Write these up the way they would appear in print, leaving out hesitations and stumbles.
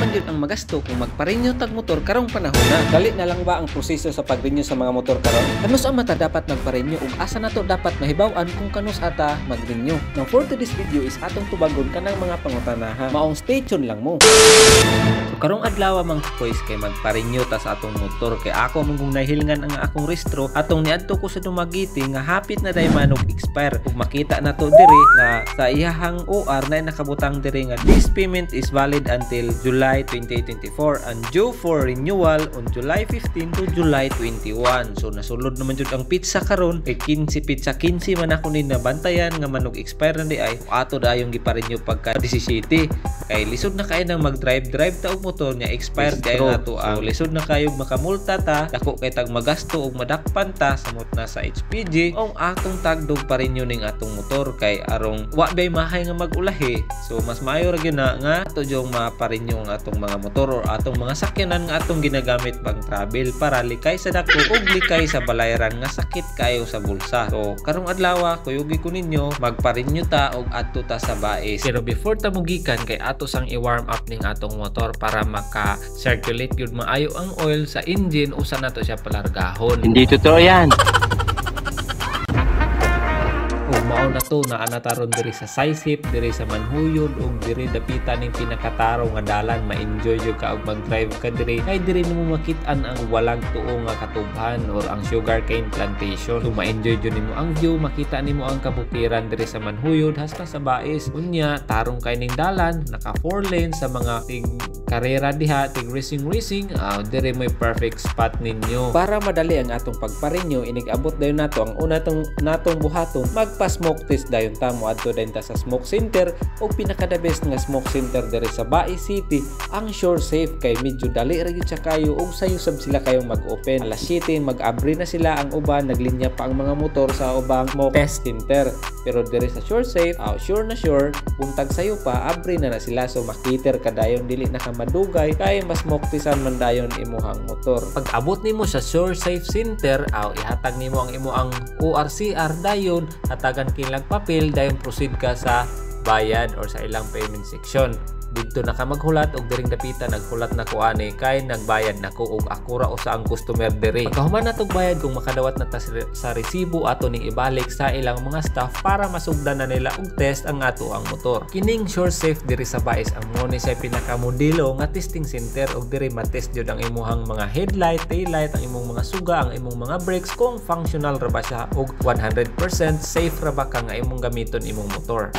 man yun ang magasto kung magpa-renew tag motor karong panahon na. Dali na lang ba ang proseso sa pag-renew sa mga motor karon? Kanus ang mata dapat magpa-renew ug asa nato dapat mahibaw-an kung kanus ata mag-renew. Now for today's video is atong tubagon kanang mga pangutanaha. Maong stay tuned lang mo. So karong adlaw mang choice kay magpa-renew ta sa atong motor kay ako mong nahilingan ang akong restro atong niadto ko sa Dumaguete nga hapit na day manog expire ug makita na to diri na sa iyahang OR na nakabutang diri nga this payment is valid until July 2024 and due for renewal on July 15 to July 21. So nasulod naman jud ang pizza karon kay 15 pizza 15 man ako ni nabantayan nga manog expire na di ay ato dayong gipa-renew pagka 17 kay lisod na kay nang mag-drive ta og motor nya expire kay nato ang lisod na kayo makamulta ta dako kay tag magasto og madakpan ta samot na sa HPG o atong tagdog pa-renew ning atong motor kay arong wa bay mahay nga mag-ulahi. So mas maayo ra gyud na nga ato jong ma-renew ang atong mga motor or atong mga sakyanan nga atong ginagamit pang travel para likay sa dako ug likay sa balayran nga sakit kayo sa bulsa. So karong adlaw kuyugi ko ninyo magpa-renew ta og adto ta sa bais. Pero before ta mugikan kay ato sang i-warm up ning atong motor para maka-circulate gyud maayo ang oil sa engine usa nato siya palargahon. Hindi totoo yan. Mao na to na anataron diri sa Saisip, diri sa Manhuyod ug diri dapitan ning pinakataro nga dalan ma-enjoy jud ka og mag-drive ka diri kay diri nimo makit-an ang walang tuo nga katubhan or ang sugarcane plantation. So ma-enjoy jud nimo ang view, makita nimo ang kabutiran diri sa Manhuyod hasta sa Bais. Unya tarong kay ning dalan naka 4 lanes sa mga tig karera diha, tig racing diri may perfect spot ninyo. Para madali ang atong pagpa-renew inig-abot dayon nato ang una natong buhaton smoke test dayon ta mo adto dayon ta sa smoke center o pinaka the best nga smoke center diri sa Bais City ang Sure Safe kay medyo dali ra gyud siya kayo ug sayo sab sila kayong mag-open. Alas 7 mag-abri na sila ang uban, naglinya pa ang mga motor sa ubang smoke test center. Pero diri sa Sure Safe sure na sure buntag sayo pa abri na sila so makiter ka dayon dili na ka madugay kay mas smoke testan man dayon imuhang motor. Pag abot nimo sa Sure Safe Center ihatag nimo ang imuang ORCR dayon hatagan kilang papel dayon proceed ka sa bayad or sa ilang payment section. Dito na ka maghulat og diring dapitan naghulat na ko ani kay nagbayad na ko og akura usa ang customer diri. Pagkahuman na tog bayad kung makadawat na ta sa resibo ato ning ibalik sa ilang mga staff para masugdan na nila og test ang ato ang motor. Kining Sure Safe diri sa Bais ang mo ni sa pinakamodelo nga testing center og diri matest jud ang imuhang mga headlight, taillight, ang imong mga suga, ang imong mga brakes kung functional ra ba siya og 100% safe ra ba ka nga imong gamiton imong motor.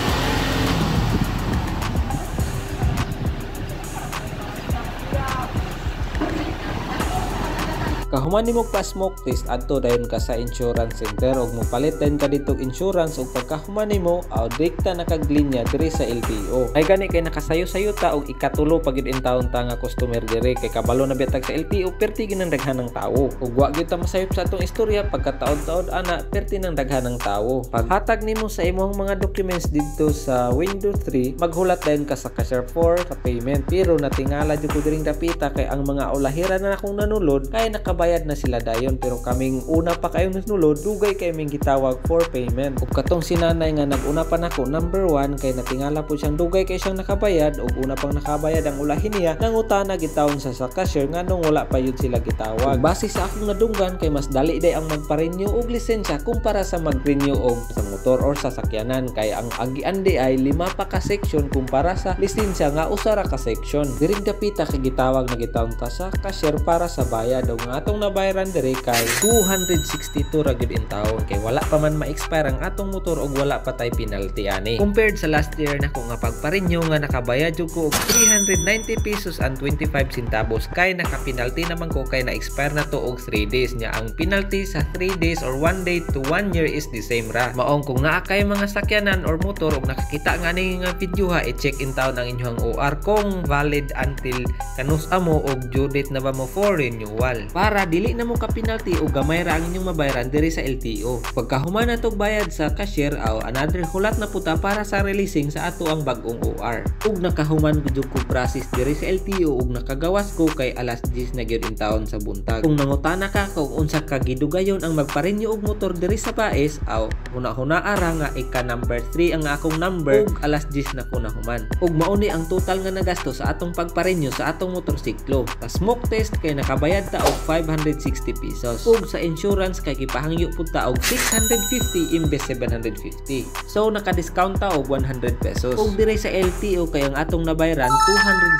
Kahuman nimo pa smoke test adto dayon ka sa insurance center ug mopalit dayon ka dito insurance ug pagkahuman nimo direkta nakaglinya diri sa LTO. Ay gani kay nakasayo-sayo ta og ikatulo pagid in taon ta nga customer diri kay kabalo na bitag sa LTO perti ginang daghanang tawo. Ug wa gyud ta masayop sa atong istorya pagkataod-taod ana perti nang daghanang tawo. Paghatag nimo sa imong mga documents dito sa window 3 maghulat dayon ka sa cashier 4 sa payment. Pero natingala jud ko diring dapita kay ang mga ulahira na akong nanulod kay bayad na sila dayon pero kaming una pa kayo nulod dugay kay ming gitawag for payment ug katong sinanay nga naguna pa nako number 1 kay natingala po siyang dugay kay siyang nakabayad ug una pang nakabayad ang ulahin niya nangutana gitawon sa cashier nganong wala pa yun sila gitawag. Ug base sa akong nadunggan kay mas dali day ang magpa-renew og lisensya kumpara sa mag-renew og sa motor or sa sakyanan kay ang agian di ay 5 pa ka section kumpara sa lisensya nga usa ra ka section. Diring dapita kay gitawag na gitawon ta sa cashier para sa bayad ug atong nabayaran diri kay 262 ra gyud in taon kay wala pa man ma-expire ang atong motor og wala pa tay penalty ani. Compared sa last year nako nga pagpa-renew nga nakabayad jud ko og 390 pesos and 25 centavos kay naka-penalty naman ko kay na-expire na to og 3 days nya. Ang penalty sa 3 days or 1 day to 1 year is the same ra. Maong kung naa kay mga sakyanan or motor og nakakita nga ning video i-check in taon ang inyong OR kung valid until kanus amo og due date na ba mo for renewal. Para para dili na mo ka penalty o gamay ra ang inyong mabayaran diri sa LTO. Pagkahuman na tog bayad sa cashier aw another hulat na puta para sa releasing sa ato ang bag-ong OR. Ug nakahuman gud ko process diri sa LTO ug nakagawas ko kay alas 10 na gyud in taon sa buntag. Kung nangutana ka kung unsa ka gidugayon ang magparenew og motor diri sa Baes aw huna-huna ara nga ika number 3 ang akong number ug alas 10 na ko nahuman. Ug mauni ang total nga nagasto sa atong pagparenew sa atong motorsiklo. Sa smoke test kay nakabayad ta og 560 pesos. Ug sa insurance kay gipahangyo pud ta og 650 imbes 750. So naka-discount ta og 100 pesos. Ug dire sa LTO kay ang atong nabayaran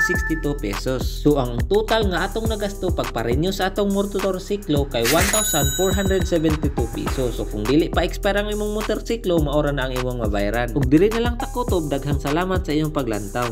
262 pesos. So ang total nga atong nagasto pagparenew sa atong motorsiklo kay 1,472 pesos. So kung dili pa expire ang imong motorsiklo, maora na ang imong mabayaran. Ug dili na lang ta kutob, daghang salamat sa iyong paglantaw.